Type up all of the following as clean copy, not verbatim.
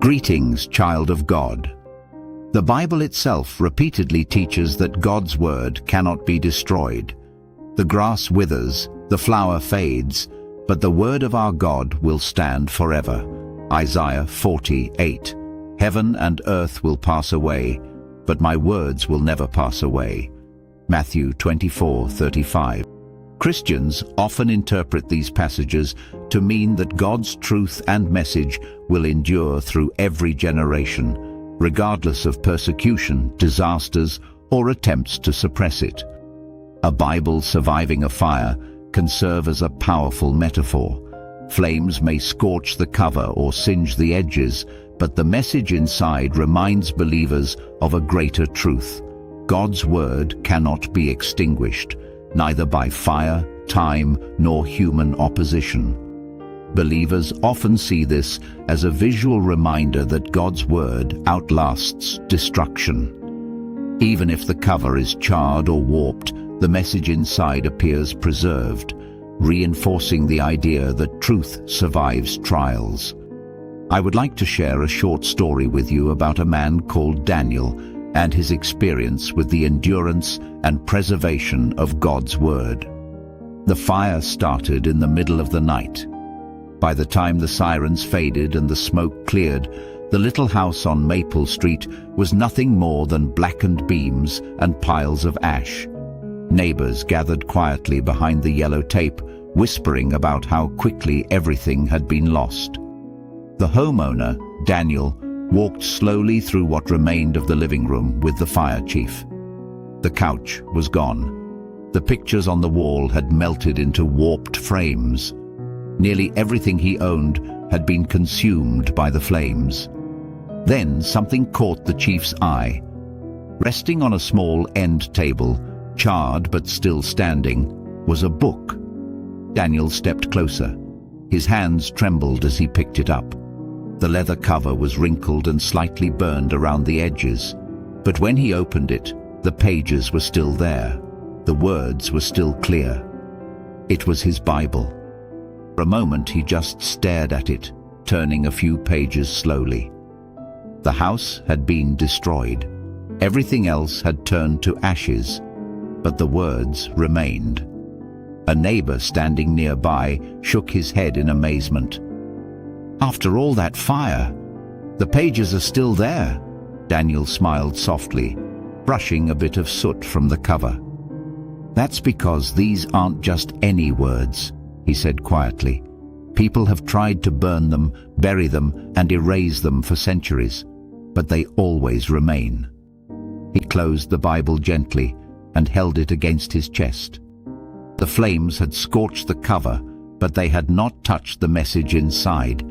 Greetings, child of God. The Bible itself repeatedly teaches that God's word cannot be destroyed. The grass withers, the flower fades, but the word of our God will stand forever. Isaiah 40:8. Heaven and earth will pass away, but my words will never pass away. Matthew 24:35. Christians often interpret these passages to mean that God's truth and message will endure through every generation, regardless of persecution, disasters, or attempts to suppress it. A Bible surviving a fire can serve as a powerful metaphor. Flames may scorch the cover or singe the edges, but the message inside reminds believers of a greater truth. God's word cannot be extinguished, neither by fire, time, nor human opposition. Believers often see this as a visual reminder that God's word outlasts destruction. Even if the cover is charred or warped, the message inside appears preserved, reinforcing the idea that truth survives trials. I would like to share a short story with you about a man called Daniel and his experience with the endurance and preservation of God's word. The fire started in the middle of the night. By the time the sirens faded and the smoke cleared, the little house on Maple Street was nothing more than blackened beams and piles of ash. Neighbors gathered quietly behind the yellow tape, whispering about how quickly everything had been lost. The homeowner, Daniel, walked slowly through what remained of the living room with the fire chief. The couch was gone. The pictures on the wall had melted into warped frames. Nearly everything he owned had been consumed by the flames. Then something caught the chief's eye. Resting on a small end table, charred but still standing, was a book. Daniel stepped closer. His hands trembled as he picked it up. The leather cover was wrinkled and slightly burned around the edges, but when he opened it, the pages were still there. The words were still clear. It was his Bible. For a moment he just stared at it, turning a few pages slowly. The house had been destroyed. Everything else had turned to ashes, but the words remained. A neighbor standing nearby shook his head in amazement. "After all that fire, the pages are still there." Daniel smiled softly, brushing a bit of soot from the cover. "That's because these aren't just any words," he said quietly. "People have tried to burn them, bury them, and erase them for centuries, but they always remain." He closed the Bible gently and held it against his chest. The flames had scorched the cover, but they had not touched the message inside.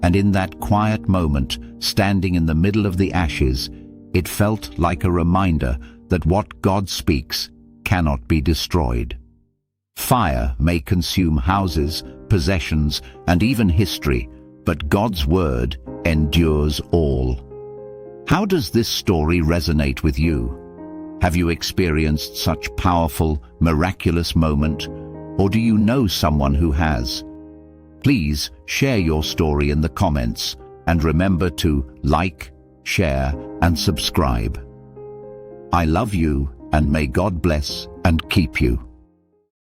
And in that quiet moment, standing in the middle of the ashes, it felt like a reminder that what God speaks cannot be destroyed. Fire may consume houses, possessions, and even history, but God's word endures all. How does this story resonate with you? Have you experienced such powerful, miraculous moment, or do you know someone who has? Please share your story in the comments, and remember to like, share, and subscribe. I love you, and may God bless and keep you.